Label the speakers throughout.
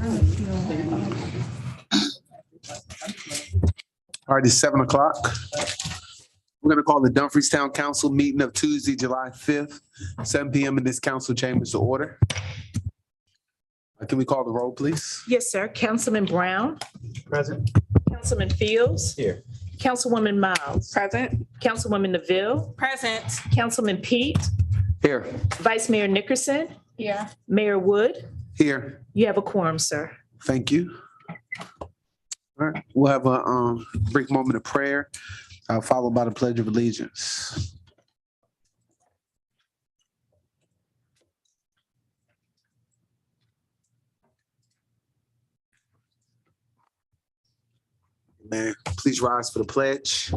Speaker 1: All right, it's 7 o'clock. We're going to call the Dumfriestown Council meeting of Tuesday, July 5th, 7 p.m. in this council chambers to order. Can we call the roll, please?
Speaker 2: Yes, sir. Councilman Brown.
Speaker 1: Present.
Speaker 2: Councilman Fields.
Speaker 1: Here.
Speaker 2: Councilwoman Miles.
Speaker 3: Present.
Speaker 2: Councilwoman Neville.
Speaker 3: Present.
Speaker 2: Councilman Pete.
Speaker 1: Here.
Speaker 2: Vice Mayor Nickerson.
Speaker 3: Yeah.
Speaker 2: Mayor Wood.
Speaker 1: Here.
Speaker 2: You have a quorum, sir.
Speaker 1: Thank you. All right, we'll have a brief moment of prayer, followed by the Pledge of Allegiance. Man, please rise for the pledge.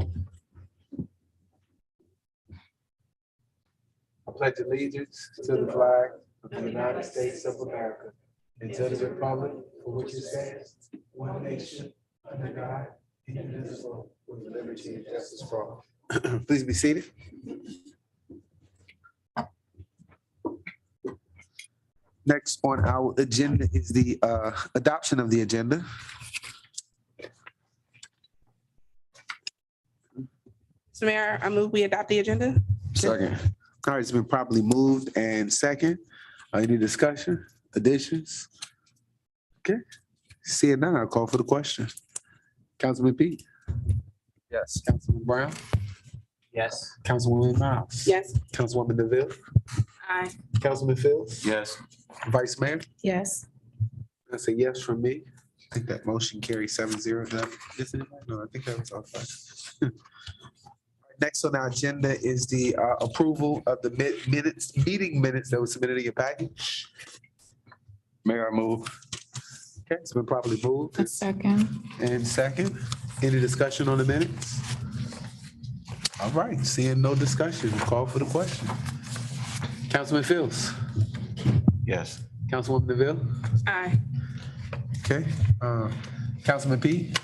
Speaker 1: I pledge allegiance to the flag of the United States of America and to the republic for which it stands, one nation, under God, indivisible, with liberty and justice for all. Please be seated. Next on our agenda is the adoption of the agenda.
Speaker 3: Mr. Mayor, I move we adopt the agenda.
Speaker 1: Second. All right, it's been properly moved and second. Any discussion, additions? Okay, seeing none, I'll call for the question. Councilman Pete?
Speaker 4: Yes.
Speaker 1: Councilman Brown?
Speaker 4: Yes.
Speaker 1: Councilwoman Miles?
Speaker 3: Yes.
Speaker 1: Councilwoman Neville?
Speaker 3: Aye.
Speaker 1: Councilman Fields?
Speaker 4: Yes.
Speaker 1: Vice Mayor?
Speaker 2: Yes.
Speaker 1: That's a yes from me. I think that motion carries 7-0. No, I think that was all fine. Next on our agenda is the approval of the meeting minutes that was submitted in your package.
Speaker 4: Mayor, I move.
Speaker 1: Okay, it's been properly moved
Speaker 5: A second.
Speaker 1: and second. Any discussion on the minutes? All right, seeing no discussion, call for the question. Councilman Fields?
Speaker 4: Yes.
Speaker 1: Councilwoman Neville?
Speaker 3: Aye.
Speaker 1: Okay, Councilman Pete?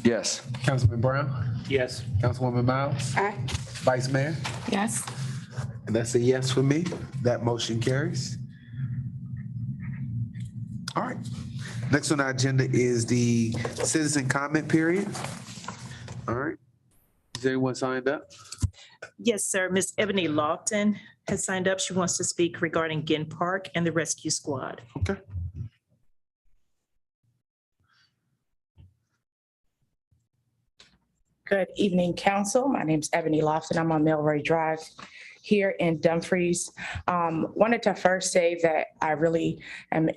Speaker 4: Yes.
Speaker 1: Councilman Brown?
Speaker 4: Yes.
Speaker 1: Councilwoman Miles?
Speaker 3: Aye.
Speaker 1: Vice Mayor?
Speaker 5: Yes.
Speaker 1: And that's a yes for me. That motion carries. All right. Next on our agenda is the citizen comment period. All right. Is anyone signed up?
Speaker 2: Yes, sir. Ms. Ebony Lofton has signed up. She wants to speak regarding Ginn Park and the rescue squad.
Speaker 1: Okay.
Speaker 6: Good evening, council. My name is Ebony Lofton. I'm on Melroy Drive here in Dumfries. Wanted to first say that I really am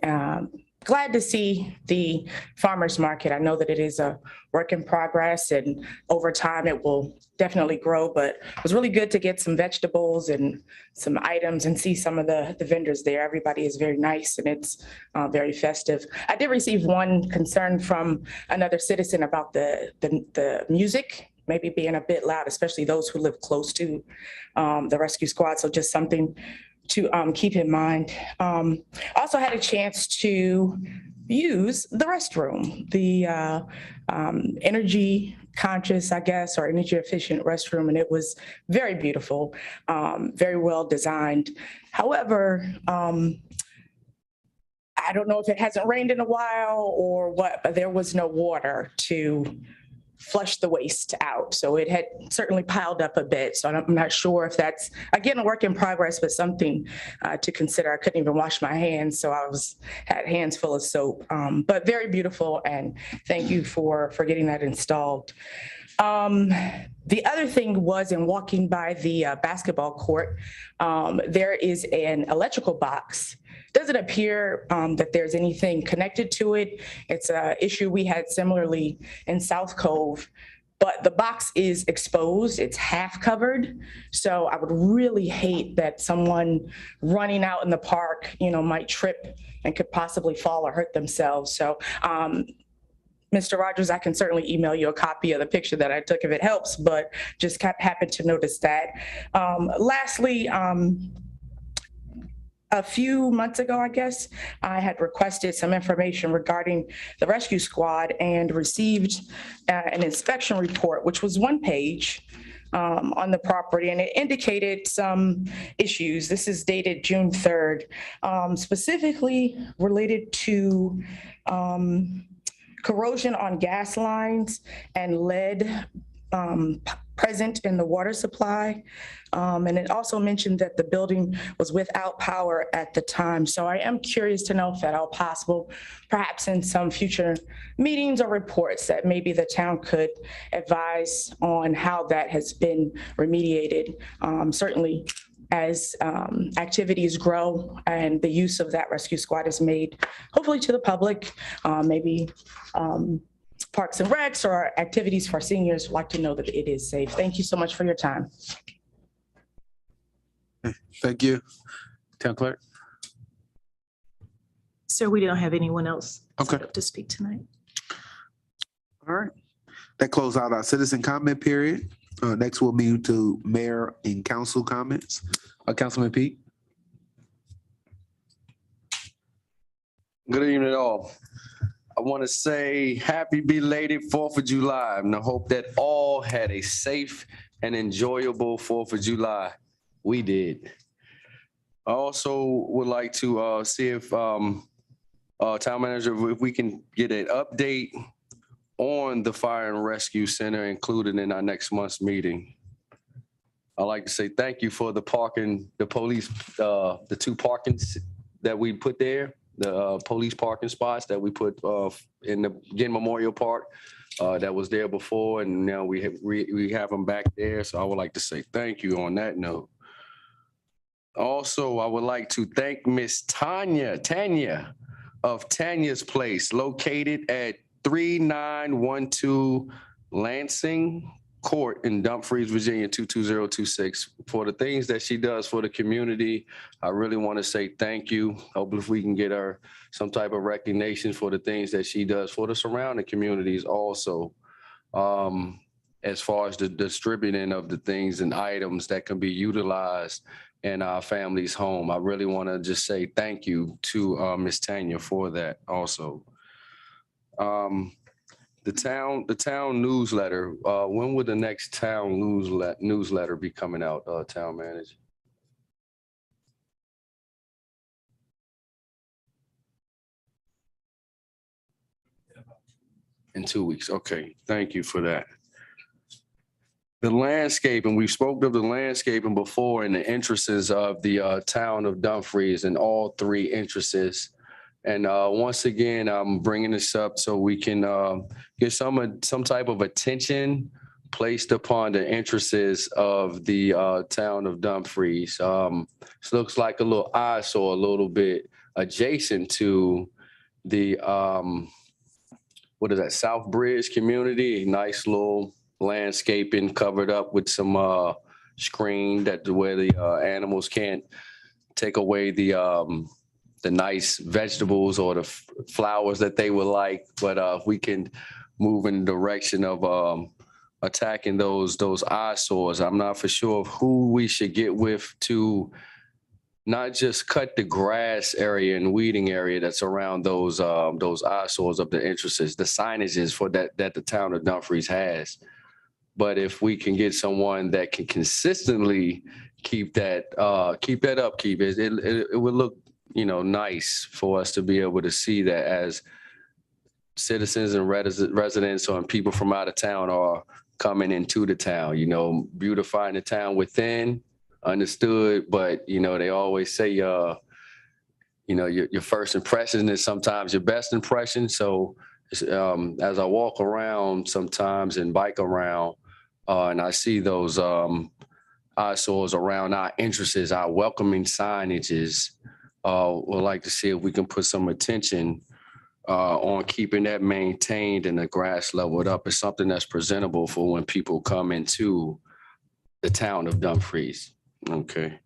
Speaker 6: glad to see the farmers market. I know that it is a work in progress and over time it will definitely grow, but it was really good to get some vegetables and some items and see some of the vendors there. Everybody is very nice and it's very festive. I did receive one concern from another citizen about the music maybe being a bit loud, especially those who live close to the rescue squad. So just something to keep in mind. Also had a chance to use the restroom, the energy conscious, I guess, or energy efficient restroom, and it was very beautiful, very well designed. However, I don't know if it hasn't rained in a while or what, but there was no water to flush the waste out. So it had certainly piled up a bit. So I'm not sure if that's, again, a work in progress, but something to consider. I couldn't even wash my hands. So I had hands full of soap, but very beautiful. And thank you for getting that installed. The other thing was in walking by the basketball court, there is an electrical box. Doesn't appear that there's anything connected to it. It's an issue we had similarly in South Cove, but the box is exposed. It's half covered. So I would really hate that someone running out in the park, might trip and could possibly fall or hurt themselves. So Mr. Rogers, I can certainly email you a copy of the picture that I took if it helps, but just happened to notice that. Lastly, a few months ago, I guess, I had requested some information regarding the rescue squad and received an inspection report, which was one page. on the property, and it indicated some issues. This is dated June 3rd, specifically related to corrosion on gas lines and lead present in the water supply. And it also mentioned that the building was without power at the time. So I am curious to know if at all possible, perhaps in some future meetings or reports, that maybe the town could advise on how that has been remediated. Certainly as activities grow and the use of that rescue squad is made, hopefully to the public, maybe Parks and Recs or activities for seniors, would like to know that it is safe. Thank you so much for your time.
Speaker 1: Thank you. Town clerk?
Speaker 2: Sir, we don't have anyone else
Speaker 1: Okay.
Speaker 2: signed up to speak tonight.
Speaker 1: All right. That closes out our citizen comment period. Next, we'll move to mayor and council comments. Councilman Pete?
Speaker 4: Good evening, all. I want to say happy belated 4th of July, and I hope that all had a safe and enjoyable 4th of July. We did. I also would like to see if town manager, if we can get an update on the Fire and Rescue Center included in our next month's meeting. I'd like to say thank you for the parking, the police, the 2 parkings that we put there, the police parking spots that we put in the Ginn Memorial Park that was there before, and now we have them back there. So I would like to say thank you on that note. Also, I would like to thank Miss Tanya of Tanya's Place, located at 3912 Lansing Court in Dumfries, Virginia, 22026, for the things that she does for the community. I really want to say thank you. Hopefully if we can get her some type of recognition for the things that she does for the surrounding communities also. As far as the distributing of the things and items that can be utilized in our family's home. I really want to just say thank you to Miss Tanya for that also. The town newsletter, when would the next town newsletter be coming out, town manager? In 2 weeks. Okay, thank you for that. The landscaping, we spoke of the landscaping before and the entrances of the town of Dumfries and all 3 entrances. And once again, I'm bringing this up so we can get some type of attention placed upon the entrances of the town of Dumfries. This looks like a little eyesore, a little bit adjacent to the, what is that, South Bridge community, nice little landscaping covered up with some screen that where the animals can't take away the nice vegetables or the flowers that they would like. But if we can move in the direction of attacking those eyesores, I'm not for sure of who we should get with to not just cut the grass area and weeding area that's around those eyesores of the entrances, the signages for that the town of Dumfries has. But if we can get someone that can consistently keep that upkeep, it would look, nice for us to be able to see that as citizens and residents or people from out of town are coming into the town, beautifying the town within, understood. But, they always say, your first impression is sometimes your best impression. So as I walk around sometimes and bike around, and I see those eyesores around our entrances, our welcoming signages, we'd like to see if we can put some attention on keeping that maintained and the grass leveled up. It's something that's presentable for when people come into the town of Dumfries. Okay.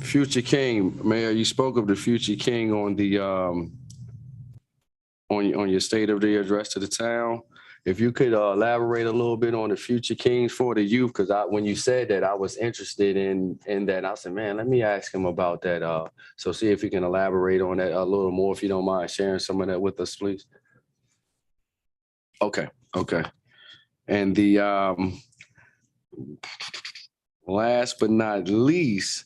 Speaker 4: Future King, Mayor, you spoke of the Future King on the on your state of the address to the town. If you could elaborate a little bit on the Future Kings for the youth, because when you said that, I was interested in that. I said, man, let me ask him about that. So see if you can elaborate on that a little more, if you don't mind sharing some of that with us, please. Okay. And the last but not least,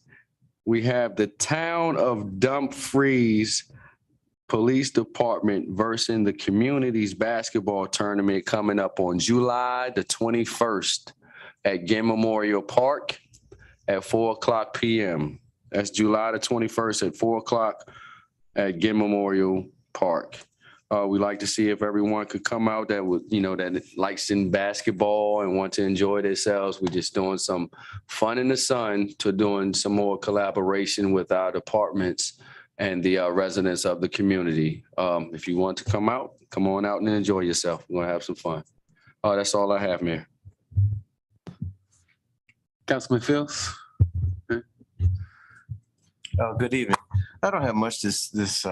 Speaker 4: we have the Town of Dumfries Police Department versus the Communities Basketball Tournament coming up on July the 21st at Ginn Memorial Park at 4:00 p.m. That's July the 21st at 4:00 at Ginn Memorial Park. We'd like to see if everyone could come out that would, that likes in basketball and want to enjoy themselves. We're just doing some fun in the sun to doing some more collaboration with our departments and the residents of the community. If you want to come out, come on out and enjoy yourself. We're gonna have some fun. That's all I have, Mayor.
Speaker 1: Councilman Fields?
Speaker 5: Good evening. I don't have much this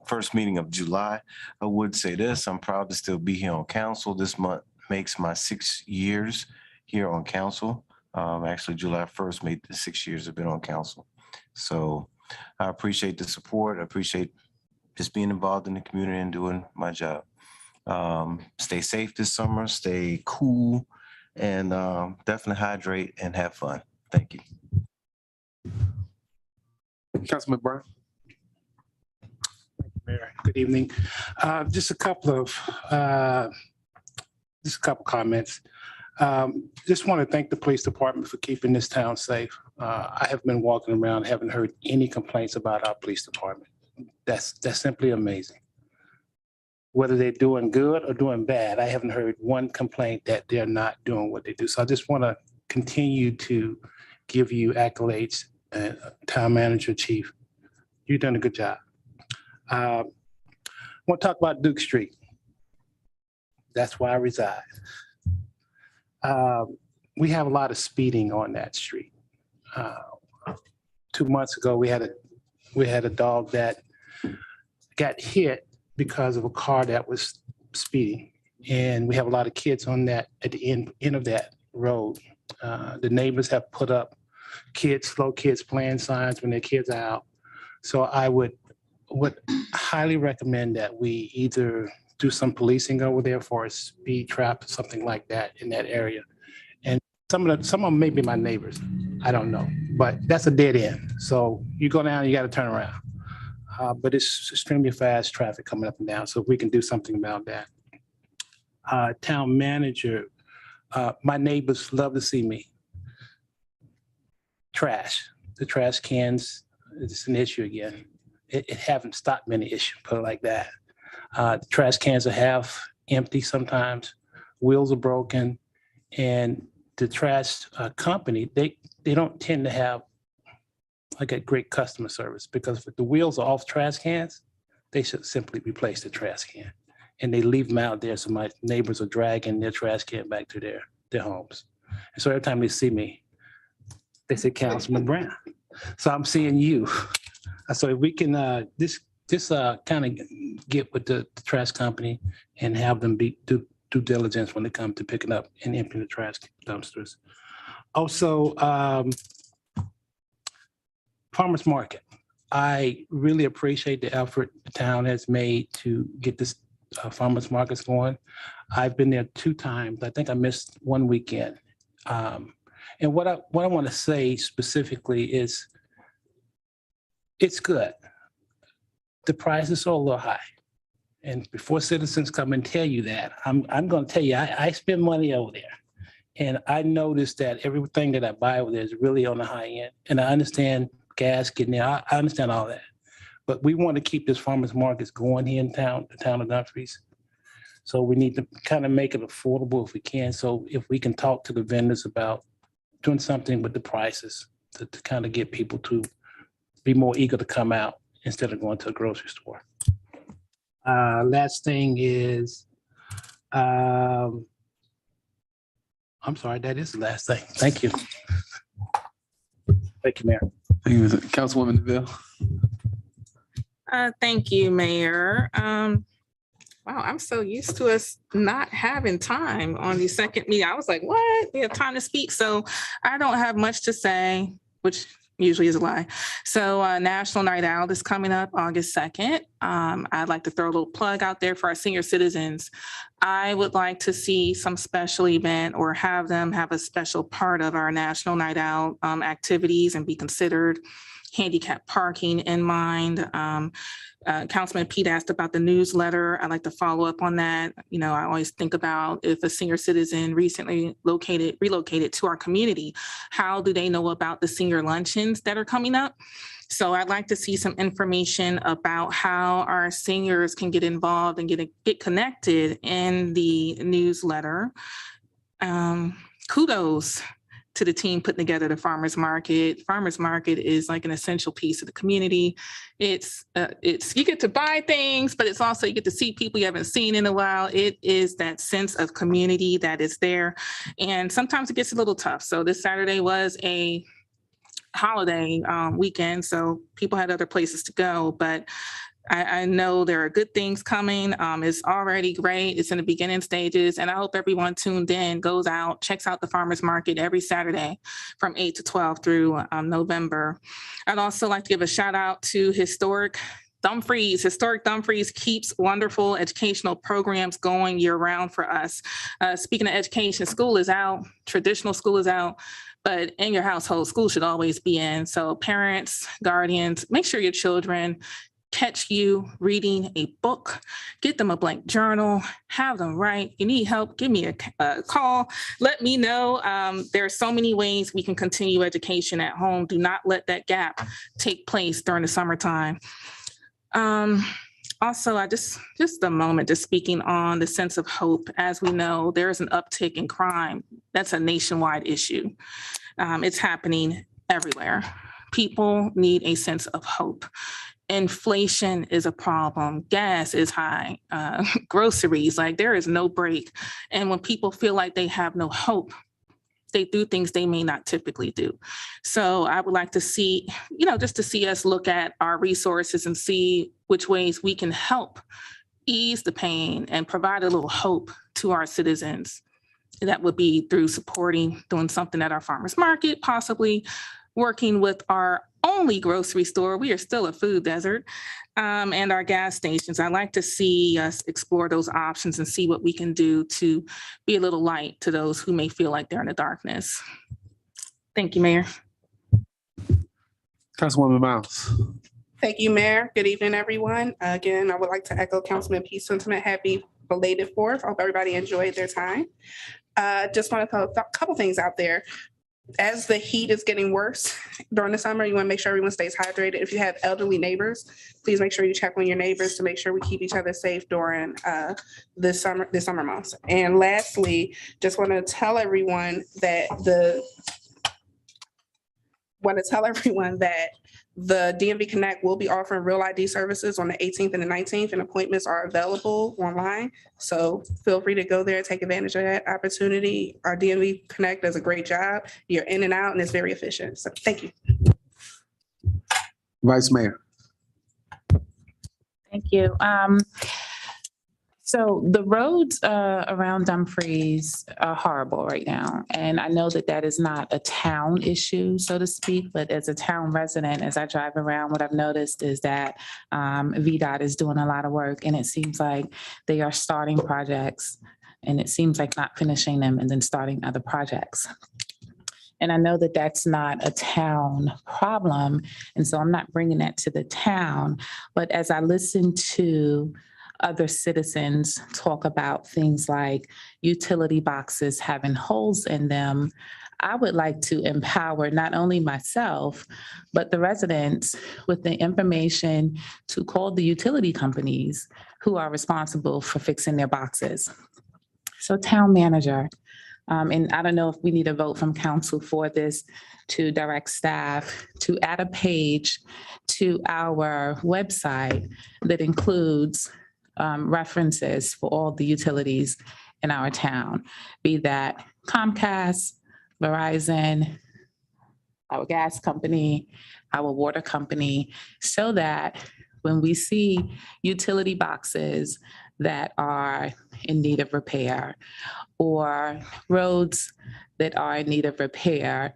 Speaker 5: first meeting of July. I would say this, I'm proud to still be here on council. This month makes my 6 years here on council. Actually, July 1st made the 6 years I've been on council. So I appreciate the support. I appreciate just being involved in the community and doing my job. Stay safe this summer, stay cool, and definitely hydrate and have fun. Thank you.
Speaker 1: Councilman Brown?
Speaker 7: Mayor, good evening. Just a couple comments. Just want to thank the police department for keeping this town safe. I have been walking around, haven't heard any complaints about our police department. That's simply amazing. Whether they're doing good or doing bad, I haven't heard one complaint that they're not doing what they do. So I just want to continue to give you accolades, town manager, chief. You've done a good job. I want to talk about Duke Street. That's where I reside. We have a lot of speeding on that street. 2 months ago, we had a dog that got hit because of a car that was speeding. And we have a lot of kids on that at the end of that road. The neighbors have put up slow kids playing signs when their kids are out. So I would highly recommend that we either do some policing over there for a speed trap or something like that in that area. And some of them may be my neighbors. I don't know, but that's a dead end. So you go down, you got to turn around. But it's extremely fast traffic coming up and down. So if we can do something about that. Town manager, my neighbors love to see me. The trash cans, it's an issue again. It haven't stopped many issues, put it like that. The trash cans are half empty sometimes, wheels are broken, and the trash company, they don't tend to have like a great customer service, because if the wheels are off trash cans, they should simply replace the trash can. And they leave them out there, so my neighbors are dragging their trash can back to their homes. And so every time they see me, they say, Councilman Brown. So I'm seeing you. So if we can just kind of get with the trash company and have them do due diligence when it comes to picking up and emptying the trash dumpsters. Also, farmers market. I really appreciate the effort the town has made to get this farmers markets going. I've been there 2 times. I think I missed 1 weekend. And what I want to say specifically is, it's good. The prices are a little high. And before citizens come and tell you that, I'm going to tell you, I spend money over there. And I noticed that everything that I buy over there is really on the high end. And I understand gas getting there. I understand all that. But we want to keep this farmers markets going here in town, the town of Dumfries. So we need to kind of make it affordable if we can. So if we can talk to the vendors about doing something with the prices to kind of get people to be more eager to come out instead of going to a grocery store. Last thing is, I'm sorry, that is the last thing. Thank you. Thank you, Mayor.
Speaker 1: Thank you, Councilwoman DeVille.
Speaker 3: Thank you, Mayor. Wow, I'm so used to us not having time on the second meeting. I was like, what? We have time to speak. So I don't have much to say, which usually is July. So National Night Out is coming up August 2nd. I'd like to throw a little plug out there for our senior citizens. I would like to see some special event or have them have a special part of our National Night Out activities and be considered handicap parking in mind. Councilman Pete asked about the newsletter. I'd like to follow up on that. You know, I always think about if a senior citizen recently relocated to our community, how do they know about the senior luncheons that are coming up? So I'd like to see some information about how our seniors can get involved and get connected in the newsletter. Kudos to the team putting together the farmers market. Farmers market is like an essential piece of the community. It's you get to buy things, but it's also you get to see people you haven't seen in a while. It is that sense of community that is there. And sometimes it gets a little tough. So this Saturday was a holiday weekend, so people had other places to go, but I know there are good things coming. It's already great. It's in the beginning stages, and I hope everyone tuned in, goes out, checks out the farmers market every Saturday from 8 to 12 through November. I'd also like to give a shout out to Historic Dumfries. Historic Dumfries keeps wonderful educational programs going year round for us. Speaking of education, school is out, traditional school is out, but in your household, school should always be in. So parents, guardians, make sure your children catch you reading a book, get them a blank journal, have them write. You need help, give me a call. Let me know. There are so many ways we can continue education at home. Do not let that gap take place during the summertime. Also, I just a moment, just speaking on the sense of hope. As we know, there is an uptick in crime. That's a nationwide issue. It's happening everywhere. People need a sense of hope. Inflation is a problem. Gas is high. Groceries, like there is no break. And when people feel like they have no hope, they do things they may not typically do. So I would like to see, just to see us look at our resources and see which ways we can help ease the pain and provide a little hope to our citizens. That would be through supporting, doing something at our farmers market, possibly working with our only grocery store. We are still a food desert, and our gas stations. I'd like to see us explore those options and see what we can do to be a little light to those who may feel like they're in the darkness. Thank you, Mayor.
Speaker 1: Councilwoman Miles.
Speaker 8: Thank you, Mayor. Good evening, everyone. Again, I would like to echo Councilman Pete's sentiment. Happy belated 4th. I hope everybody enjoyed their time. Just want to throw a couple things out there. As the heat is getting worse during the summer, you want to make sure everyone stays hydrated. If you have elderly neighbors, please make sure you check on your neighbors to make sure we keep each other safe during this summer months. And lastly, just want to tell everyone that the DMV Connect will be offering real ID services on the 18th and the 19th, and appointments are available online. So feel free to go there, take advantage of that opportunity. Our DMV Connect does a great job. You're in and out, and it's very efficient. So thank you.
Speaker 1: Vice Mayor.
Speaker 9: Thank you. So the roads around Dumfries are horrible right now. And I know that that is not a town issue, so to speak, but as a town resident, as I drive around, what I've noticed is that VDOT is doing a lot of work, and it seems like they are starting projects, and it seems like not finishing them and then starting other projects. And I know that that's not a town problem, and so I'm not bringing that to the town. But as I listen to other citizens talk about things like utility boxes having holes in them, I would like to empower not only myself, but the residents with the information to call the utility companies who are responsible for fixing their boxes. So town manager, and I don't know if we need a vote from council for this, to direct staff to add a page to our website that includes references for all the utilities in our town, be that Comcast, Verizon, our gas company, our water company, so that when we see utility boxes that are in need of repair or roads that are in need of repair,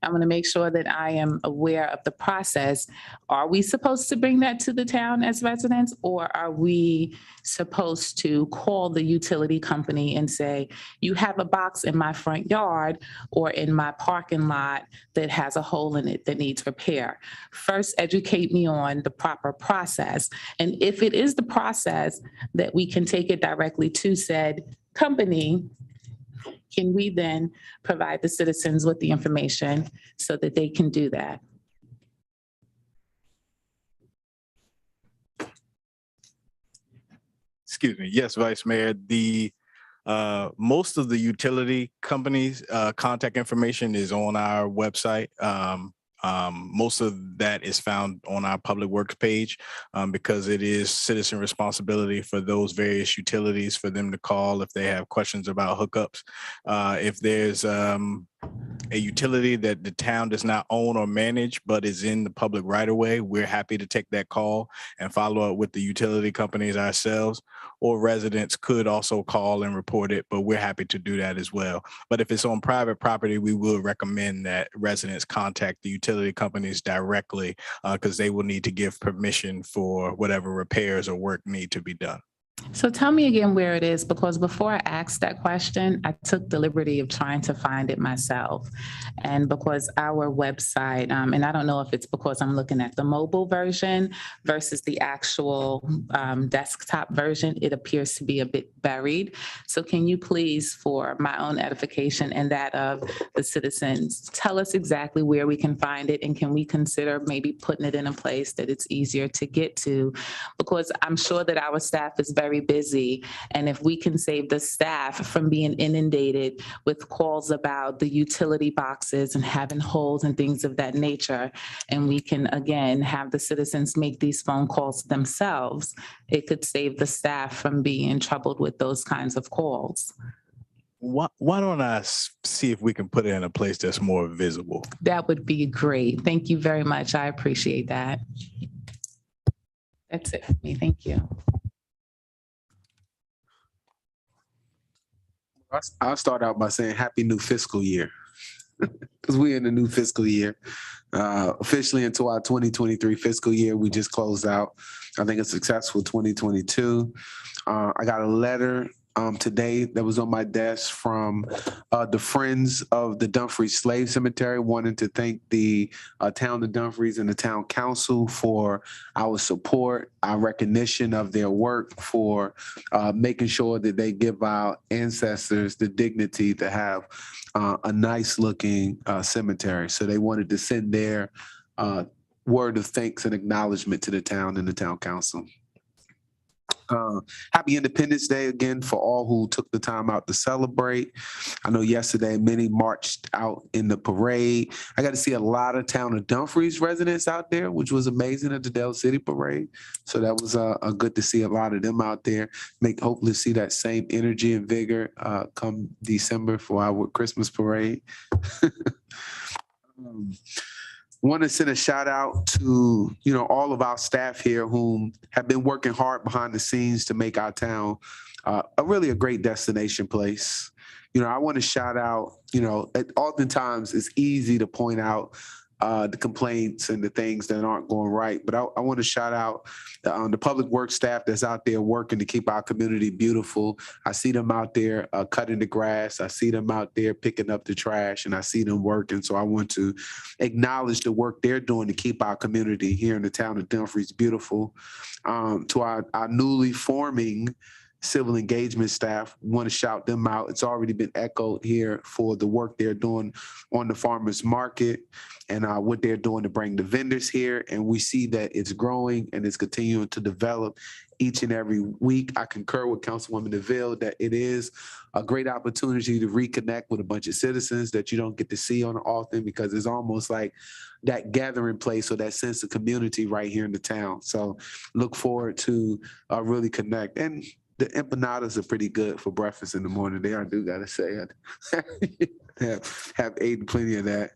Speaker 9: I want to make sure that I am aware of the process. Are we supposed to bring that to the town as residents, or are we supposed to call the utility company and say, you have a box in my front yard or in my parking lot that has a hole in it that needs repair? First, educate me on the proper process. And if it is the process that we can take it directly to said company, can we then provide the citizens with the information so that they can do that?
Speaker 10: Excuse me. Yes, Vice Mayor, the most of the utility companies' contact information is on our website. Most of that is found on our public works page because it is citizen responsibility for those various utilities for them to call if they have questions about hookups. If there's a utility that the town does not own or manage, but is in the public right of way, we're happy to take that call and follow up with the utility companies ourselves, or residents could also call and report it, but we're happy to do that as well. But if it's on private property, we will recommend that residents contact the utility companies directly because they will need to give permission for whatever repairs or work need to be done.
Speaker 9: So tell me again where it is, because before I asked that question, I took the liberty of trying to find it myself. And because our website, and I don't know if it's because I'm looking at the mobile version versus the actual desktop version, it appears to be a bit buried. So can you please, for my own edification and that of the citizens, tell us exactly where we can find it, and can we consider maybe putting it in a place that it's easier to get to? Because I'm sure that our staff is very busy, and if we can save the staff from being inundated with calls about the utility boxes and having holes and things of that nature, and we can again have the citizens make these phone calls themselves, it could save the staff from being troubled with those kinds of calls.
Speaker 10: Why don't I see if we can put it in a place that's more visible?
Speaker 9: That would be great. Thank you very much. I appreciate that. That's it for me. Thank you.
Speaker 1: I'll start out by saying happy new fiscal year. Because we're in the new fiscal year. Officially into our 2023 fiscal year, we just closed out, I think, a successful 2022. I got a letter today that was on my desk from the Friends of the Dumfries Slave Cemetery, wanting to thank the town of Dumfries and the town council for our support, our recognition of their work, for making sure that they give our ancestors the dignity to have a nice looking cemetery. So they wanted to send their word of thanks and acknowledgement to the town and the town council. Happy Independence Day again for all who took the time out to celebrate. I know yesterday many marched out in the parade. I got to see a lot of town of Dumfries residents out there, which was amazing at the Dell City Parade. So that was good to see a lot of them out there. Hopefully see that same energy and vigor come December for our Christmas parade. Want to send a shout out to, all of our staff here whom have been working hard behind the scenes to make our town a great destination place. I want to shout out, oftentimes it's easy to point out the complaints and the things that aren't going right. But I want to shout out the public works staff that's out there working to keep our community beautiful. I see them out there cutting the grass. I see them out there picking up the trash, and I see them working. So I want to acknowledge the work they're doing to keep our community here in the town of Dumfries beautiful. To our newly forming civil engagement staff, want to shout them out. It's already been echoed here for the work they're doing on the farmers market and what they're doing to bring the vendors here. And we see that it's growing and it's continuing to develop each and every week. I concur with Councilwoman DeVille that it is a great opportunity to reconnect with a bunch of citizens that you don't get to see on often, because it's almost like that gathering place or that sense of community right here in the town. So look forward to really connect. And the empanadas are pretty good for breakfast in the morning. I do gotta say, I have eaten plenty of that.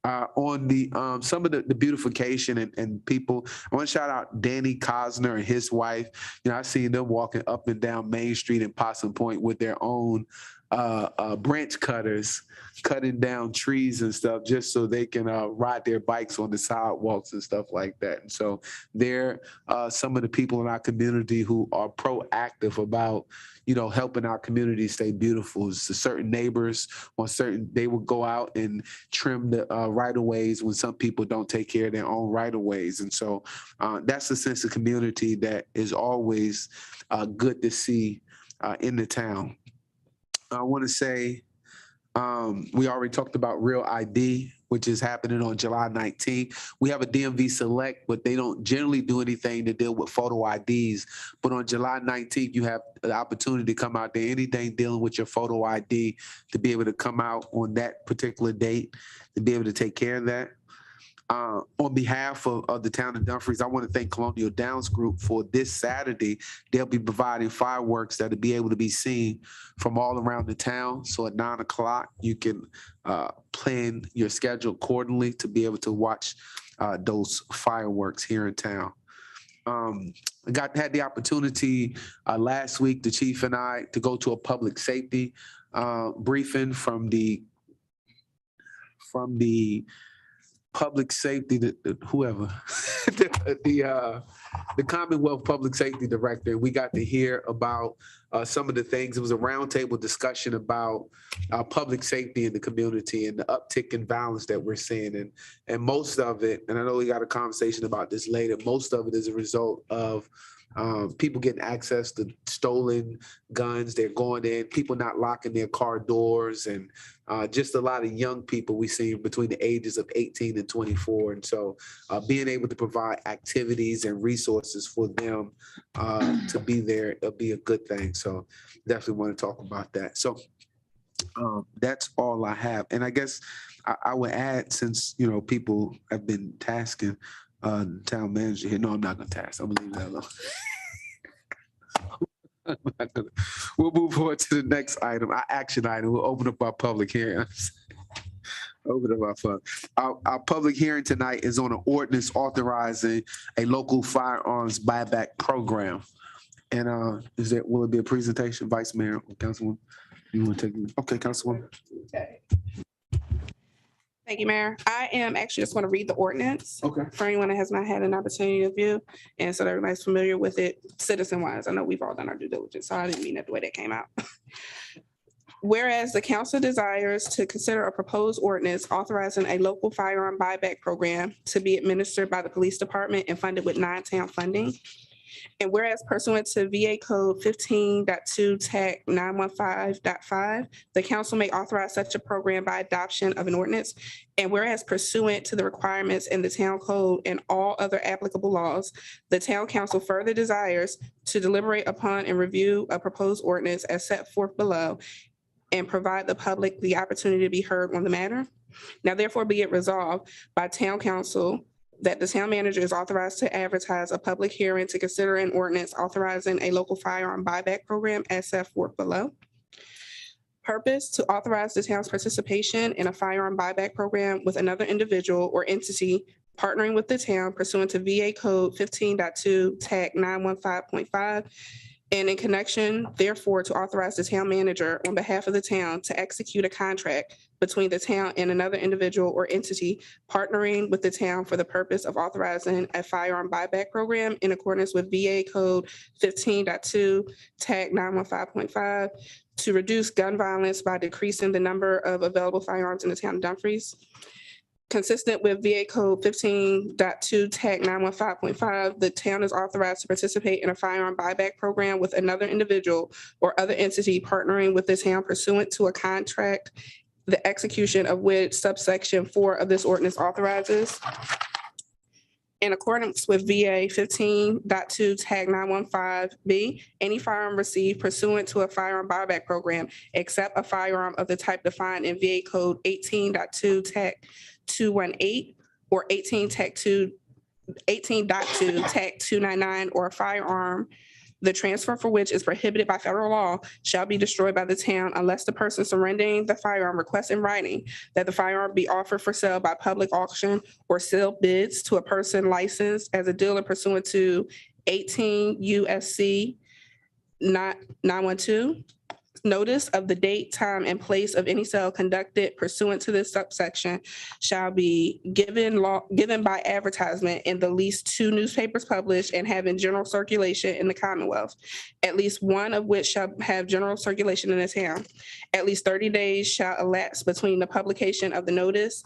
Speaker 1: On the some of the beautification and people, I want to shout out Danny Cosner and his wife. I seen them walking up and down Main Street in Possum Point with their own branch cutters cutting down trees and stuff just so they can ride their bikes on the sidewalks and stuff like that. And so they're some of the people in our community who are proactive about, helping our community stay beautiful. So certain neighbors they will go out and trim the right-of-ways when some people don't take care of their own right-of-ways. And so that's a sense of community that is always good to see in the town. I want to say, we already talked about Real ID, which is happening on July 19th. We have a DMV Select, but they don't generally do anything to deal with photo IDs. But on July 19th, you have the opportunity to come out there, anything dealing with your photo ID, to be able to come out on that particular date, to be able to take care of that. On behalf of the town of Dumfries, I want to thank Colonial Downs Group for this Saturday. They'll be providing fireworks that'll be able to be seen from all around the town. So at 9 o'clock, you can plan your schedule accordingly to be able to watch those fireworks here in town. I had the opportunity last week, the chief and I, to go to a public safety briefing from the public safety, whoever, the Commonwealth Public Safety Director. We got to hear about some of the things. It was a roundtable discussion about public safety in the community and the uptick in violence that we're seeing. And most of it, and I know we got a conversation about this later, most of it is a result of people getting access to stolen guns. They're going in, people not locking their car doors, and just a lot of young people we see between the ages of 18 and 24. And so being able to provide activities and resources for them to be there, it'll be a good thing. So definitely want to talk about that. So that's all I have. And I guess I would add, since, people have been tasking town manager here. No, I'm not gonna task. I'm gonna leave that alone. We'll move on to the next item, our action item. We'll open up our public hearing. Our public hearing tonight is on an ordinance authorizing a local firearms buyback program. And will it be a presentation, Vice Mayor or Councilwoman? You want to take it? Okay, Councilwoman.
Speaker 8: Okay. Thank you, Mayor. I am actually just going to read the ordinance
Speaker 1: Okay.
Speaker 8: for anyone that has not had an opportunity to view. And so that everybody's familiar with it citizen-wise. I know we've all done our due diligence, so I didn't mean that the way that came out. Whereas the council desires to consider a proposed ordinance authorizing a local firearm buyback program to be administered by the police department and funded with non-town funding. And whereas pursuant to VA Code 15.2 TAC 915.5, the council may authorize such a program by adoption of an ordinance. And whereas pursuant to the requirements in the town code and all other applicable laws, the town council further desires to deliberate upon and review a proposed ordinance as set forth below and provide the public the opportunity to be heard on the matter. Now therefore be it resolved by town council that the town manager is authorized to advertise a public hearing to consider an ordinance authorizing a local firearm buyback program as set forth below. Purpose: to authorize the town's participation in a firearm buyback program with another individual or entity partnering with the town pursuant to VA Code 15.2 TAC 915.5. And in connection, therefore, to authorize the town manager on behalf of the town to execute a contract between the town and another individual or entity partnering with the town for the purpose of authorizing a firearm buyback program in accordance with VA Code 15.2 TAC 915.5 to reduce gun violence by decreasing the number of available firearms in the town of Dumfries. Consistent with VA Code 15.2 TAC 915.5, the town is authorized to participate in a firearm buyback program with another individual or other entity partnering with the town pursuant to a contract, the execution of which subsection 4 of this ordinance authorizes. In accordance with VA 15.2 TAC 915B, any firearm received pursuant to a firearm buyback program, except a firearm of the type defined in VA Code 18.2 TAC 218 or 18.2 TAC 299, or a firearm, the transfer for which is prohibited by federal law, shall be destroyed by the town unless the person surrendering the firearm requests in writing that the firearm be offered for sale by public auction or sealed bids to a person licensed as a dealer pursuant to 18 USC 912, Notice of the date, time, and place of any sale conducted pursuant to this subsection shall be given by advertisement in the least 2 newspapers published and having general circulation in the Commonwealth, at least one of which shall have general circulation in the town. At least 30 days shall elapse between the publication of the notice,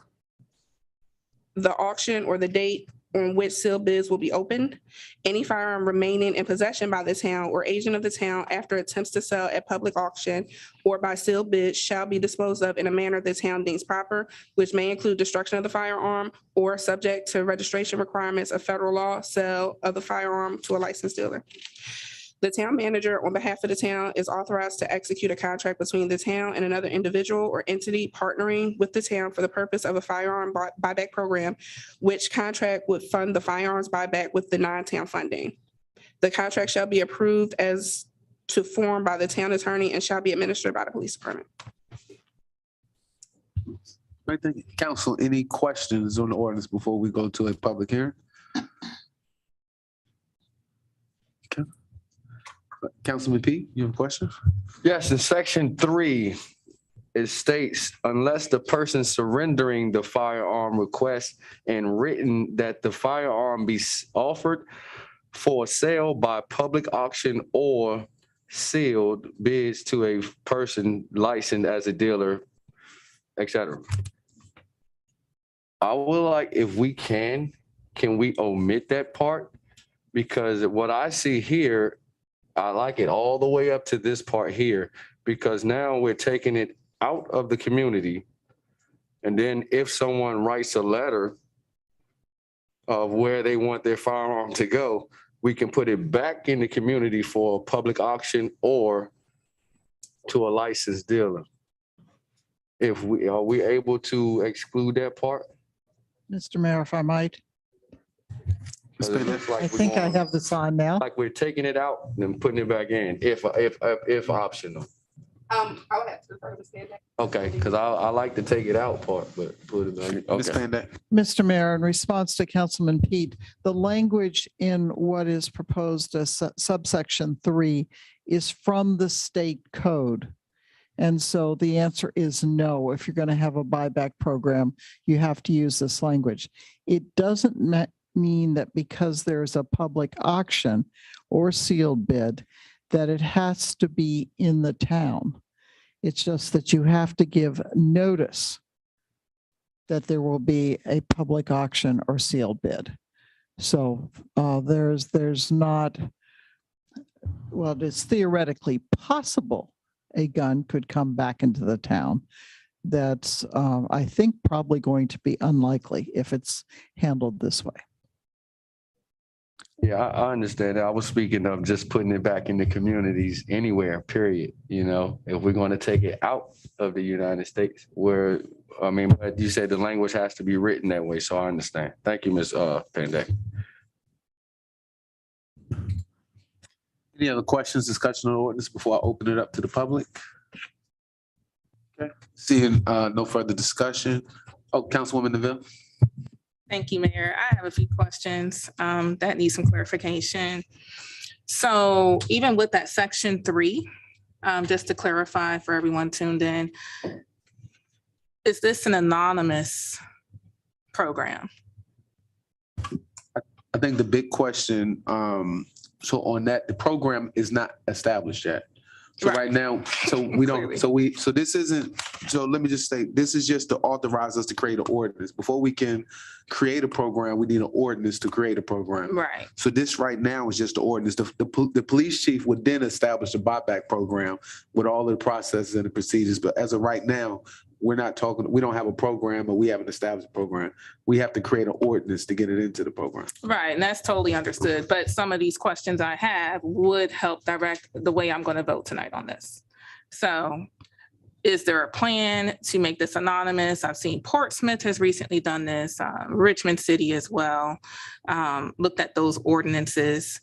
Speaker 8: the auction, or the date on which sealed bids will be opened. Any firearm remaining in possession by the town or agent of the town after attempts to sell at public auction or by sealed bids shall be disposed of in a manner the town deems proper, which may include destruction of the firearm or, subject to registration requirements of federal law, sale of the firearm to a licensed dealer. The town manager, on behalf of the town, is authorized to execute a contract between the town and another individual or entity partnering with the town for the purpose of a firearm buyback program, which contract would fund the firearms buyback with the non-town funding. The contract shall be approved as to form by the town attorney and shall be administered by the police department.
Speaker 1: Right, thank you. Council, any questions on the ordinance before we go to a public hearing? Okay. Councilman P, you have a question?
Speaker 4: Yes, in section 3, it states, unless the person surrendering the firearm requests and written that the firearm be offered for sale by public auction or sealed bids to a person licensed as a dealer, etc. I would like, if we can we omit that part? Because what I see here, I like it all the way up to this part here, because now we're taking it out of the community. And then if someone writes a letter of where they want their firearm to go, we can put it back in the community for a public auction or to a licensed dealer. Are we able to exclude that part?
Speaker 11: Mr. Mayor, if I might,
Speaker 4: 'Cause it looks like
Speaker 11: I
Speaker 4: we're
Speaker 11: think I
Speaker 4: going-
Speaker 11: have the sign now.
Speaker 4: Like we're taking it out and putting it back in, if optional.
Speaker 8: I would have to defer to Ms. Van Dyke.
Speaker 4: Okay, because I like to take it out part, but put it back in.
Speaker 1: Ms.
Speaker 4: Okay.
Speaker 1: Van Dyke?
Speaker 11: Mr. Mayor, in response to Councilman Pete, the language in what is proposed as subsection 3 is from the state code. And so the answer is no. If you're going to have a buyback program, you have to use this language. It doesn't mean that because there's a public auction or sealed bid, that it has to be in the town. It's just that you have to give notice that there will be a public auction or sealed bid. So there's not, well, it's theoretically possible a gun could come back into the town. That's, I think, probably going to be unlikely if it's handled this way.
Speaker 4: Yeah, I understand that. I was speaking of just putting it back in the communities anywhere, period. You know, if we're going to take it out of the United States, but you said the language has to be written that way, so I understand. Thank you, Ms. Van Dyke.
Speaker 1: Any other questions, discussion on the ordinance before I open it up to the public? Okay, seeing no further discussion. Oh, Councilwoman Neville?
Speaker 3: Thank you, Mayor. I have a few questions that need some clarification. So even with that section 3, just to clarify for everyone tuned in, is this an anonymous program?
Speaker 1: I think the big question, so on that, the program is not established yet. So
Speaker 3: Right.
Speaker 1: right now, so we don't,
Speaker 3: Clearly.
Speaker 1: so this isn't, so let me just say, this is just to authorize us to create an ordinance. Before we can create a program, we need an ordinance to create a program.
Speaker 3: Right.
Speaker 1: So this right now is just the ordinance. The police chief would then establish a buyback program with all of the processes and the procedures. But as of right now, we're not talking, we don't have a program or we haven't established a program. We have to create an ordinance to get it into the program.
Speaker 3: Right, and that's totally understood. But some of these questions I have would help direct the way I'm going to vote tonight on this. So is there a plan to make this anonymous? I've seen Portsmouth has recently done this, Richmond City as well, looked at those ordinances.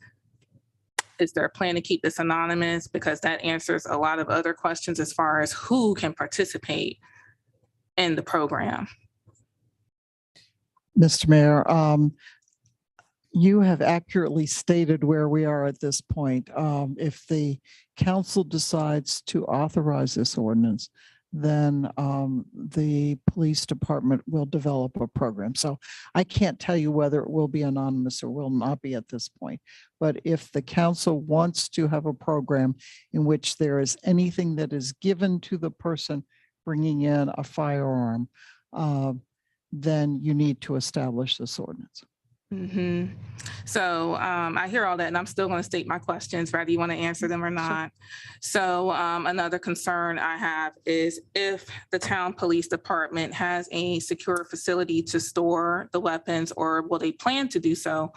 Speaker 3: Is there a plan to keep this anonymous? Because that answers a lot of other questions as far as who can participate in the program.
Speaker 11: Mr. Mayor, You have accurately stated where we are at this point. If the council decides to authorize this ordinance, then the police department will develop a program. So I can't tell you whether it will be anonymous or will not be at this point. But if the council wants to have a program in which there is anything that is given to the person bringing in a firearm, then you need to establish this ordinance.
Speaker 3: Mhm. So I hear all that, and I'm still going to state my questions, whether you want to answer them or not. So another concern I have is if the town police department has a secure facility to store the weapons, or will they plan to do so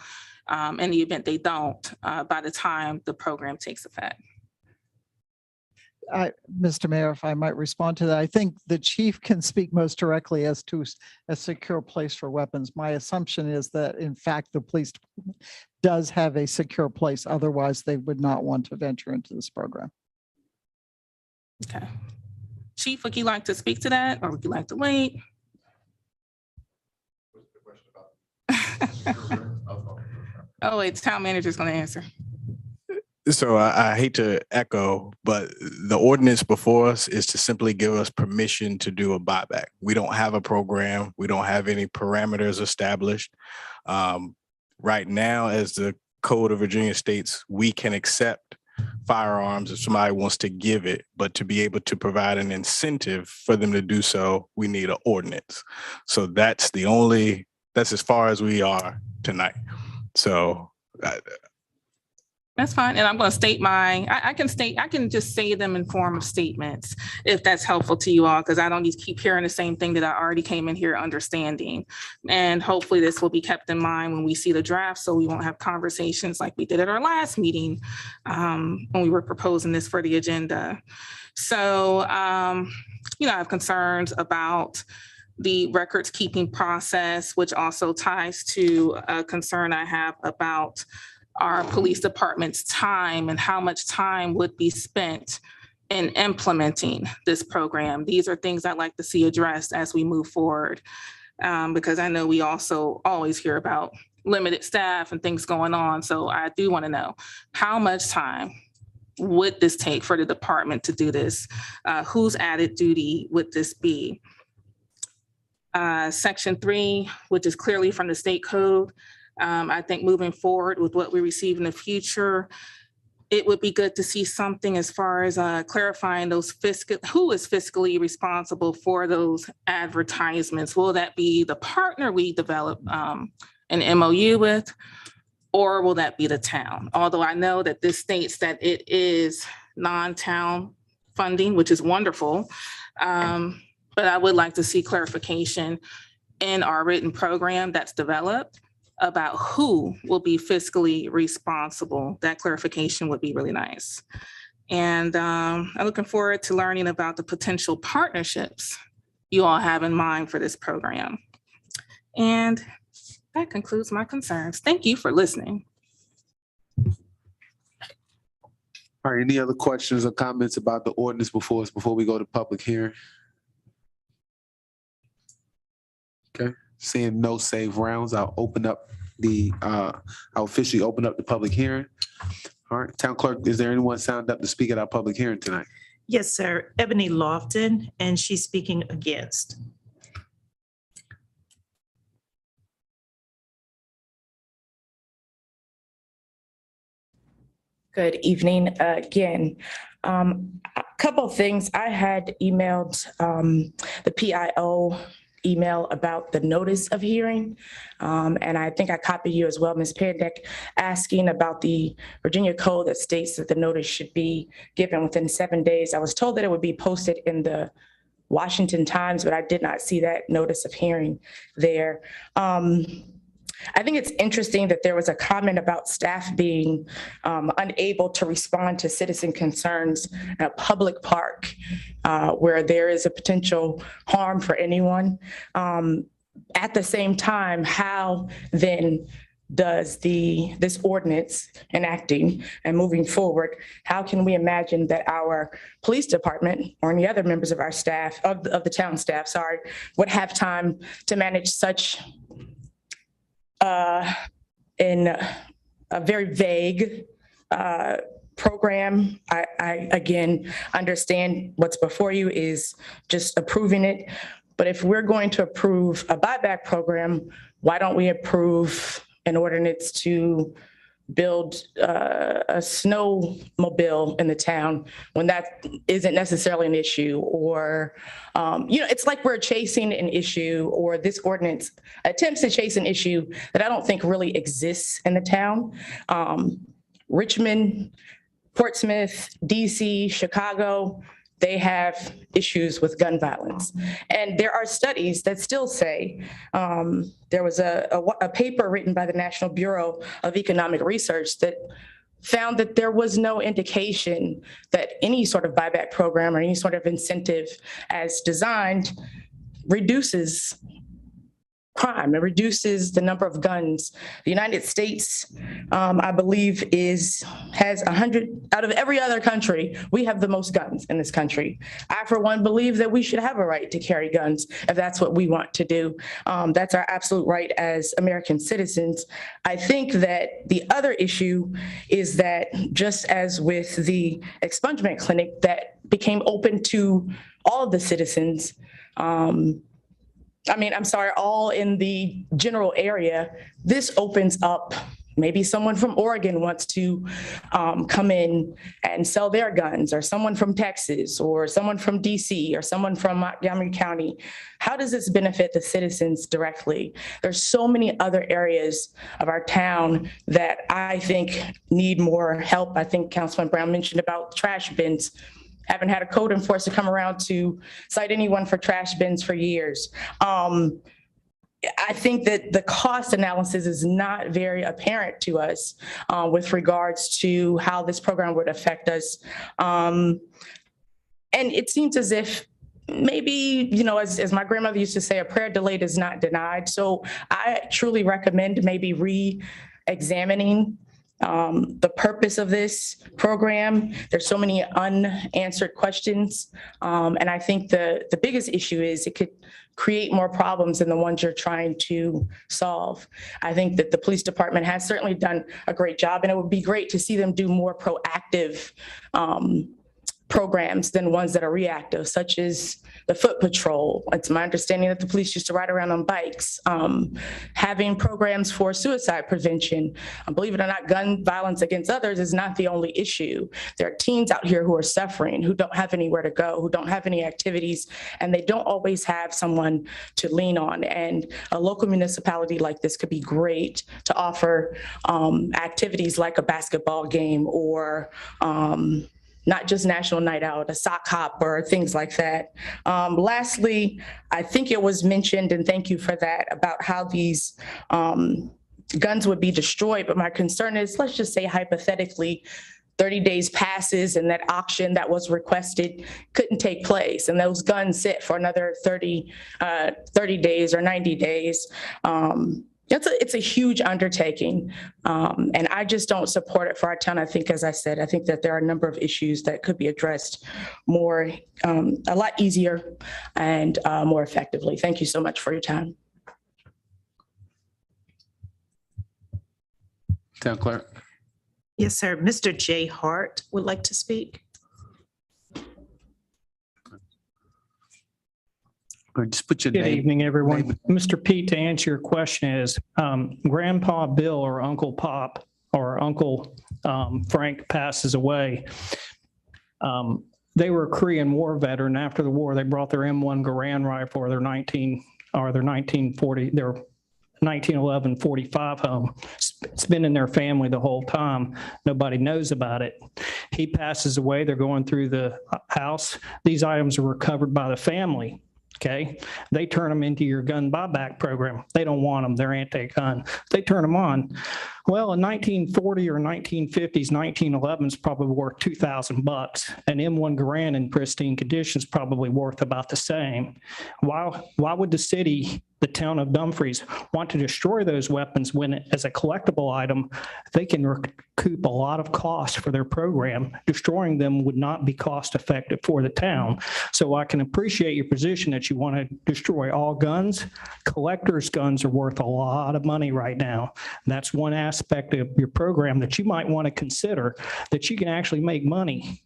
Speaker 3: in the event they don't by the time the program takes effect?
Speaker 11: Mr. Mayor, if I might respond to that, I think the chief can speak most directly as to a secure place for weapons. My assumption is that in fact, the police department does have a secure place. Otherwise, they would not want to venture into this program.
Speaker 3: Okay. Chief, would you like to speak to that, or would you like to wait? Oh, wait, the town manager's going to answer.
Speaker 10: So I hate to echo, but the ordinance before us is to simply give us permission to do a buyback. We don't have a program. We don't have any parameters established. Right now, as the Code of Virginia states, we can accept firearms if somebody wants to give it, but to be able to provide an incentive for them to do so, we need an ordinance. So that's as far as we are tonight. So
Speaker 3: That's fine. And I'm going to state I can just say them in form of statements if that's helpful to you all, because I don't need to keep hearing the same thing that I already came in here understanding. And hopefully this will be kept in mind when we see the draft, so we won't have conversations like we did at our last meeting when we were proposing this for the agenda. So, I have concerns about the records keeping process, which also ties to a concern I have about our police department's time and how much time would be spent in implementing this program. These are things I'd like to see addressed as we move forward, because I know we also always hear about limited staff and things going on. So I do want to know, how much time would this take for the department to do this? Whose added duty would this be? Section 3, which is clearly from the state code. I think moving forward with what we receive in the future, it would be good to see something as far as clarifying who is fiscally responsible for those advertisements. Will that be the partner we develop an MOU with, or will that be the town? Although I know that this states that it is non-town funding, which is wonderful. But I would like to see clarification in our written program that's developed about who will be fiscally responsible. That clarification would be really nice. And I'm looking forward to learning about the potential partnerships you all have in mind for this program. And that concludes my concerns. Thank you for listening.
Speaker 1: All right, any other questions or comments about the ordinance before we go to public hearing? Okay, seeing no save rounds, I'll officially open up the public hearing. All right, Town Clerk, is there anyone signed up to speak at our public hearing tonight?
Speaker 2: Yes, sir. Ebony Lofton, and she's speaking against.
Speaker 6: Good evening again. A couple of things. I had emailed the PIO email about the notice of hearing. And I think I copied you as well, Ms. Pandick, asking about the Virginia code that states that the notice should be given within 7 days. I was told that it would be posted in the Washington Times, but I did not see that notice of hearing there. I think it's interesting that there was a comment about staff being unable to respond to citizen concerns in a public park where there is a potential harm for anyone. At the same time, how then does this ordinance enacting and moving forward, how can we imagine that our police department or any other members of our staff, of the town staff, would have time to manage such in a very vague program. I again understand what's before you is just approving it. But if we're going to approve a buyback program, why don't we approve an ordinance to build a snowmobile in the town when that isn't necessarily an issue? Or, it's like we're chasing an issue, or this ordinance attempts to chase an issue that I don't think really exists in the town. Richmond, Portsmouth, DC, Chicago, they have issues with gun violence. And there are studies that still say, there was a paper written by the National Bureau of Economic Research that found that there was no indication that any sort of buyback program or any sort of incentive as designed reduces crime. It reduces the number of guns. The United States, I believe, has 100 out of every other country. We have the most guns in this country. I, for one, believe that we should have a right to carry guns if that's what we want to do. That's our absolute right as American citizens. I think that the other issue is that, just as with the expungement clinic that became open to all of the citizens, all in the general area, this opens up, maybe someone from Oregon wants to come in and sell their guns, or someone from Texas, or someone from DC, or someone from Montgomery County. How does this benefit the citizens directly? There's so many other areas of our town that I think need more help. I think Councilman Brown mentioned about trash bins. Haven't had a code enforcer come around to cite anyone for trash bins for years. I think that the cost analysis is not very apparent to us with regards to how this program would affect us. And it seems as if maybe, as my grandmother used to say, a prayer delayed is not denied. So I truly recommend maybe re-examining the purpose of this program. There's so many unanswered questions. And I think the biggest issue is it could create more problems than the ones you're trying to solve. I think that the police department has certainly done a great job, and it would be great to see them do more proactive programs than ones that are reactive, such as the foot patrol. It's my understanding that the police used to ride around on bikes, having programs for suicide prevention. Believe it or not, gun violence against others is not the only issue. There are teens out here who are suffering, who don't have anywhere to go, who don't have any activities, and they don't always have someone to lean on. And a local municipality like this could be great to offer activities like a basketball game, or not just National Night Out, a sock hop, or things like that. Lastly, I think it was mentioned, and thank you for that, about how these guns would be destroyed. But my concern is, let's just say hypothetically, 30 days passes and that auction that was requested couldn't take place, and those guns sit for another 30 days or 90 days. It's a huge undertaking, and I just don't support it for our town. I think, as I said, I think that there are a number of issues that could be addressed more, a lot easier and more effectively. Thank you so much for your time.
Speaker 1: Town Clerk.
Speaker 2: Yes, sir. Mr. Jay Hart would like to speak.
Speaker 1: Or just put your
Speaker 12: Good
Speaker 1: name.
Speaker 12: evening, everyone. Mr. Pete, to answer your question is, Grandpa Bill or Uncle Pop or Uncle Frank passes away. They were a Korean War veteran. After the war, they brought their M1 Garand rifle or their 1911 45 home. It's been in their family the whole time. Nobody knows about it. He passes away. They're going through the house. These items are recovered by the family. Okay, they turn them into your gun buyback program. They don't want them. They're anti-gun. They turn them on. Well, in 1940 or 1950s, 1911 is probably worth $2,000. An M1 Garand in pristine condition is probably worth about the same. Why would the city the town of Dumfries want to destroy those weapons when as a collectible item, they can recoup a lot of costs for their program. Destroying them would not be cost effective for the town. So I can appreciate your position that you want to destroy all guns. Collectors' guns are worth a lot of money right now. And that's one aspect of your program that you might want to consider, that you can actually make money,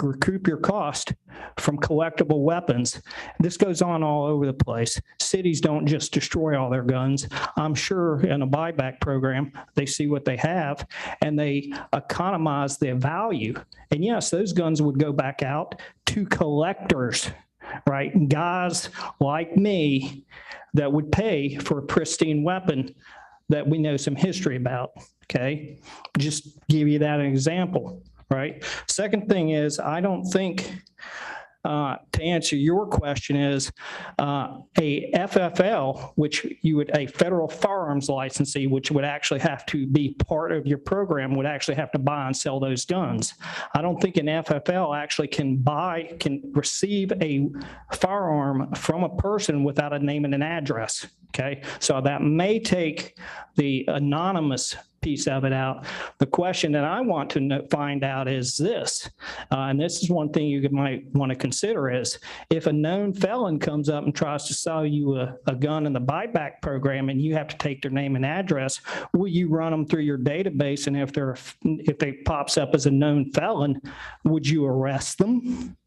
Speaker 12: recoup your cost from collectible weapons. This goes on all over the place. Cities don't just destroy all their guns. I'm sure in a buyback program, they see what they have and they economize their value. And yes, those guns would go back out to collectors, right? Guys like me that would pay for a pristine weapon that we know some history about, okay? Just give you that example. Right. Second thing is, I don't think, to answer your question is, a FFL, which you would, a federal firearms licensee, which would actually have to be part of your program, would actually have to buy and sell those guns. I don't think an FFL actually can receive a firearm from a person without a name and an address. Okay. So that may take the anonymous piece of it out. The question that I want to find out is this, and this is one thing you might want to consider is, if a known felon comes up and tries to sell you a gun in the buyback program and you have to take their name and address, will you run them through your database? And if they pops up as a known felon, would you arrest them?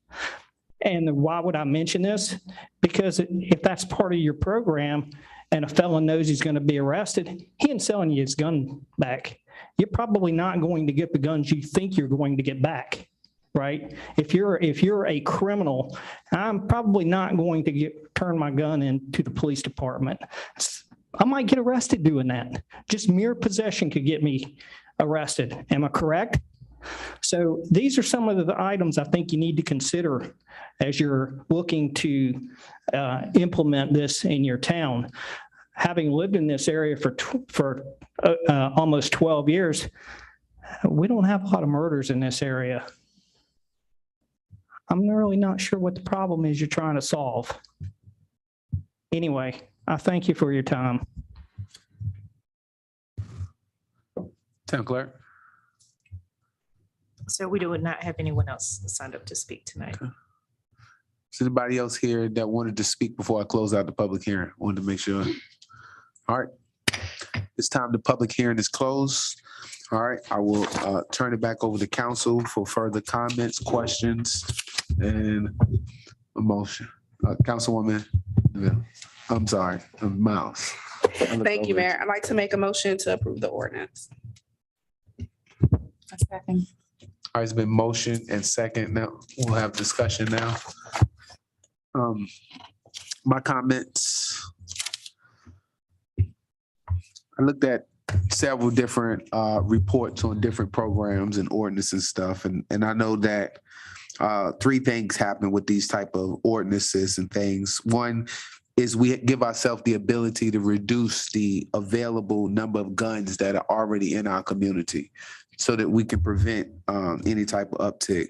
Speaker 12: And why would I mention this? Because if that's part of your program, and a felon knows he's going to be arrested, he ain't selling you his gun back. You're probably not going to get the guns you think you're going to get back, right? If you're a criminal, I'm probably not going to turn my gun into the police department. I might get arrested doing that. Just mere possession could get me arrested. Am I correct? So these are some of the items I think you need to consider as you're looking to implement this in your town. Having lived in this area for almost 12 years, we don't have a lot of murders in this area. I'm really not sure what the problem is you're trying to solve. Anyway, I thank you for your time.
Speaker 1: Town Clerk.
Speaker 2: So we do not have anyone else signed up to speak tonight.
Speaker 1: Is anybody else here that wanted to speak before I close out the public hearing? Wanted to make sure. All right. It's time the public hearing is closed. All right, I will turn it back over to council for further comments, questions, and a motion. Councilwoman, I'm sorry, Miles.
Speaker 8: Thank you, Mayor. I'd like to make a motion to approve the ordinance.
Speaker 9: A second.
Speaker 1: All right, it's been motion and second. Now we'll have discussion now. My comments. I looked at several different reports on different programs and ordinances and stuff. And I know that three things happen with these type of ordinances and things. One is we give ourselves the ability to reduce the available number of guns that are already in our community so that we can prevent any type of uptick.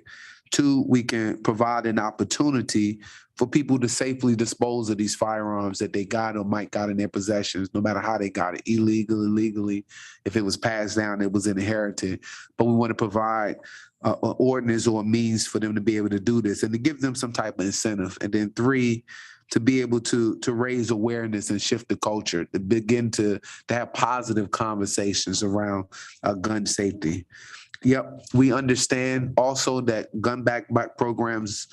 Speaker 1: Two, we can provide an opportunity for people to safely dispose of these firearms that they got or might got in their possessions, no matter how they got it, illegally, legally. If it was passed down, it was inherited. But we want to provide an ordinance or a means for them to be able to do this and to give them some type of incentive. And then three, to be able to raise awareness and shift the culture, to begin to have positive conversations around gun safety. Yep, we understand also that gun back programs,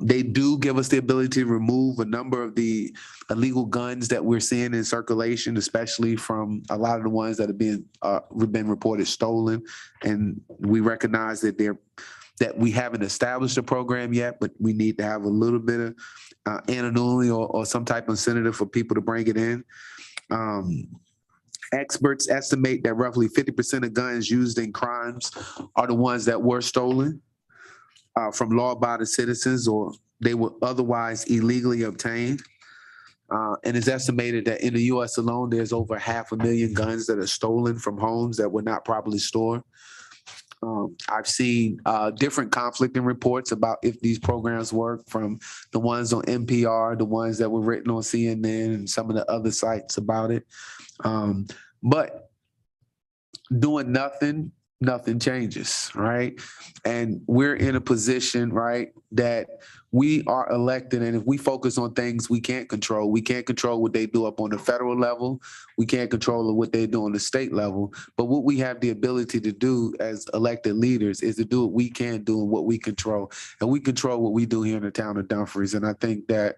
Speaker 1: they do give us the ability to remove a number of the illegal guns that we're seeing in circulation, especially from a lot of the ones that have been reported stolen. And we recognize that that we haven't established a program yet, but we need to have a little bit of anonymity or some type of incentive for people to bring it in. Experts estimate that roughly 50% of guns used in crimes are the ones that were stolen from law-abiding citizens or they were otherwise illegally obtained. And it's estimated that in the U.S. alone, there's over 500,000 guns that are stolen from homes that were not properly stored. I've seen different conflicting reports about if these programs work, from the ones on NPR, the ones that were written on CNN and some of the other sites about it. But doing nothing, nothing changes, right? And we're in a position, right, that we are elected, and if we focus on things we can't control what they do up on the federal level, we can't control what they do on the state level, but what we have the ability to do as elected leaders is to do what we can do and what we control, and we control what we do here in the town of Dumfries. And I think that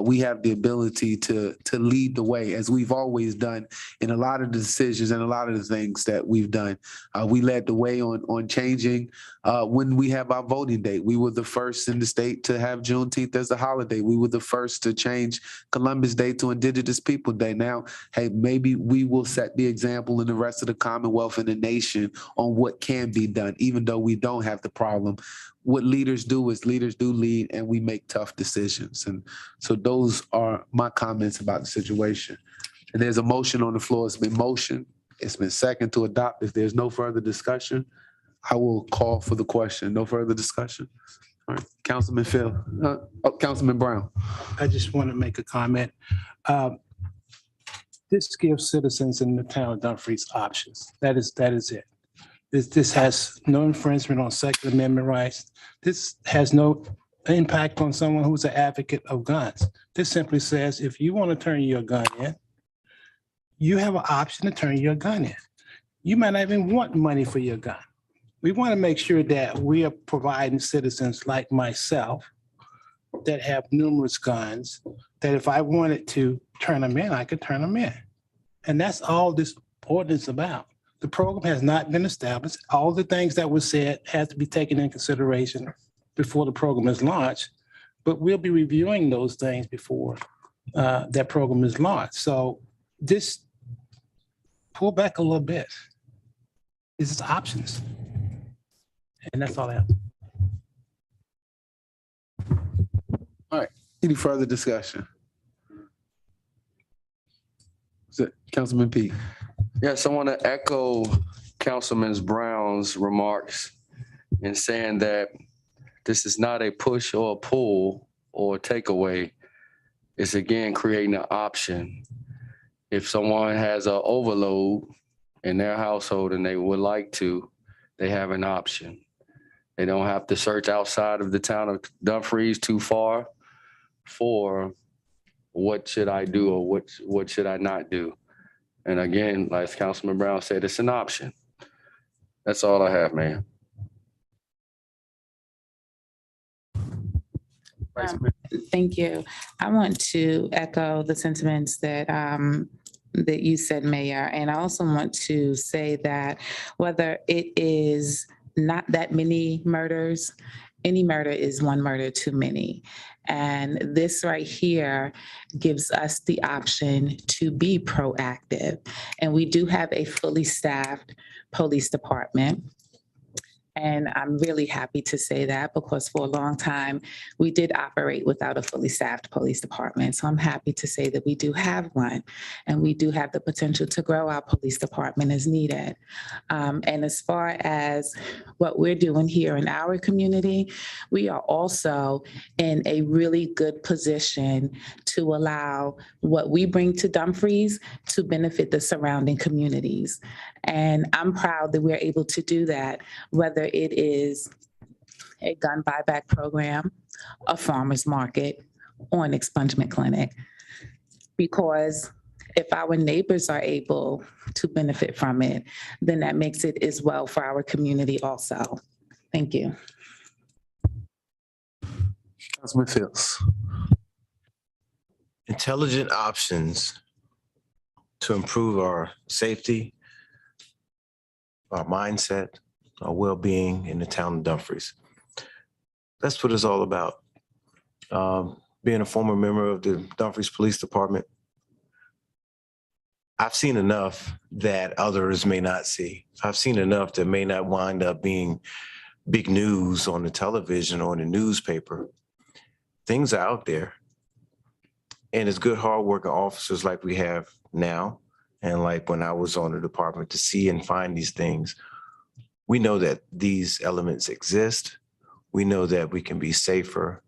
Speaker 1: we have the ability to lead the way, as we've always done in a lot of the decisions and a lot of the things that we've done. We led the way on changing when we have our voting date. We were the first in the state to have Juneteenth as a holiday. We were the first to change Columbus Day to Indigenous People Day. Now, hey, maybe we will set the example in the rest of the Commonwealth and the nation on what can be done, even though we don't have the problem. What leaders do is leaders do lead, and we make tough decisions. And so those are my comments about the situation. And there's a motion on the floor. It's been motioned. It's been second to adopt. If there's no further discussion, I will call for the question. No further discussion. All right, Councilman Phil, Councilman Brown.
Speaker 7: I just want to make a comment. This gives citizens in the town of Dumfries options. That is it. This has no infringement on Second Amendment rights. This has no impact on someone who's an advocate of guns. This simply says, if you want to turn your gun in, you have an option to turn your gun in. You might not even want money for your gun. We want to make sure that we are providing citizens like myself that have numerous guns, that if I wanted to turn them in, I could turn them in. And that's all this ordinance about. The program has not been established. All the things that were said have to be taken into consideration before the program is launched, but we'll be reviewing those things before that program is launched. So just pull back a little bit. This is options. And that's all I have.
Speaker 1: All right, any further discussion? Is it Councilman P?
Speaker 4: Yes, I want to echo Councilman Brown's remarks in saying that this is not a push or a pull or a takeaway. It's again creating an option. If someone has an overload in their household and they would like to, they have an option. They don't have to search outside of the town of Dumfries too far for what should I do or what should I not do. And again, like Councilman Brown said, it's an option. That's all I have, man.
Speaker 9: Thank you. I want to echo the sentiments that that you said, Mayor. And I also want to say that whether it is not that many murders, any murder is one murder too many. And this right here gives us the option to be proactive. And we do have a fully staffed police department. And I'm really happy to say that, because for a long time, we did operate without a fully staffed police department. So I'm happy to say that we do have one, and we do have the potential to grow our police department as needed. And as far as what we're doing here in our community, we are also in a really good position to allow what we bring to Dumfries to benefit the surrounding communities. And I'm proud that we're able to do that, whether it is a gun buyback program, a farmer's market, or an expungement clinic. Because if our neighbors are able to benefit from it, then that makes it as well for our community also. Thank you.
Speaker 1: Councilman Fields.
Speaker 5: Intelligent options to improve our safety, our mindset, our well-being in the town of Dumfries. That's what it's all about. Being a former member of the Dumfries Police Department, I've seen enough that others may not see. I've seen enough that may not wind up being big news on the television or in the newspaper. Things are out there. And it's good, hardworking officers like we have now, and like when I was on the department, to see and find these things. we know that these elements exist. We know that we can be safer,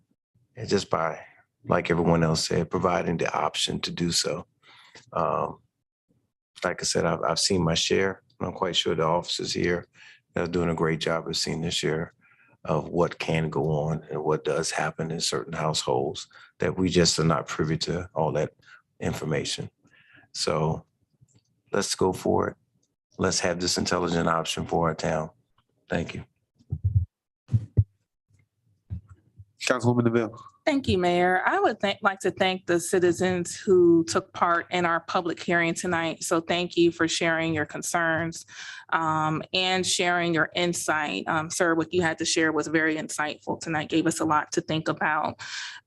Speaker 5: and just by, like everyone else said, providing the option to do so. Like I said, I've seen my share. I'm quite sure the officers here are doing a great job of seeing their share of what can go on and what does happen in certain households, that we just are not privy to all that information. So let's go for it. Let's have this intelligent option for our town. Thank you.
Speaker 1: Councilwoman DeVille.
Speaker 3: Thank you, Mayor. I would like to thank the citizens who took part in our public hearing tonight. So thank you for sharing your concerns and sharing your insight. Sir, what you had to share was very insightful tonight, gave us a lot to think about.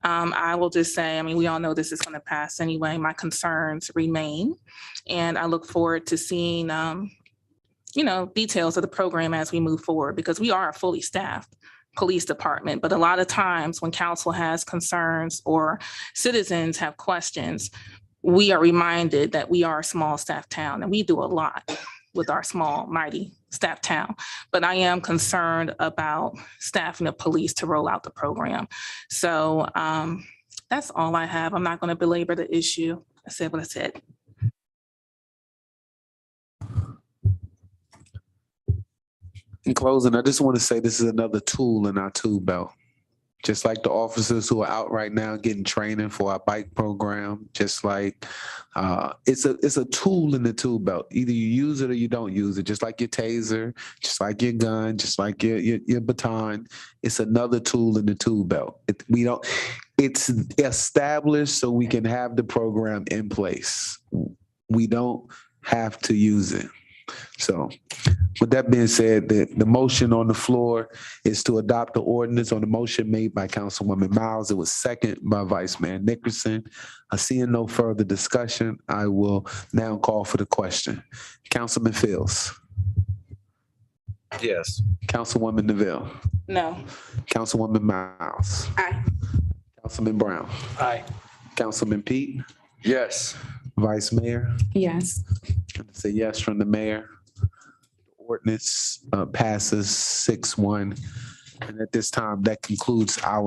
Speaker 3: I will just say, I mean, we all know this is going to pass anyway. My concerns remain, and I look forward to seeing, details of the program as we move forward, because we are a fully staffed police department. But a lot of times when council has concerns or citizens have questions, we are reminded that we are a small staff town and we do a lot with our small, mighty staff town. But I am concerned about staffing the police to roll out the program. So that's all I have. I'm not going to belabor the issue. I said what I said.
Speaker 1: In closing, I just want to say this is another tool in our tool belt. Just like the officers who are out right now getting training for our bike program, just like it's a tool in the tool belt. Either you use it or you don't use it. Just like your taser, just like your gun, just like your baton. It's another tool in the tool belt. It's established so we can have the program in place. We don't have to use it. So with that being said, the motion on the floor is to adopt the ordinance. On the motion made by Councilwoman Miles, it was second by Vice Mayor Nickerson. Seeing no further discussion, I will now call for the question. Councilman Fields.
Speaker 5: Yes.
Speaker 1: Councilwoman DeVille.
Speaker 3: No.
Speaker 1: Councilwoman Miles.
Speaker 8: Aye.
Speaker 1: Councilman Brown.
Speaker 7: Aye.
Speaker 1: Councilman Pete.
Speaker 4: Yes.
Speaker 1: Vice Mayor.
Speaker 9: Yes.
Speaker 1: Say yes from the mayor. Ordinance passes 6-1. And at this time, that concludes our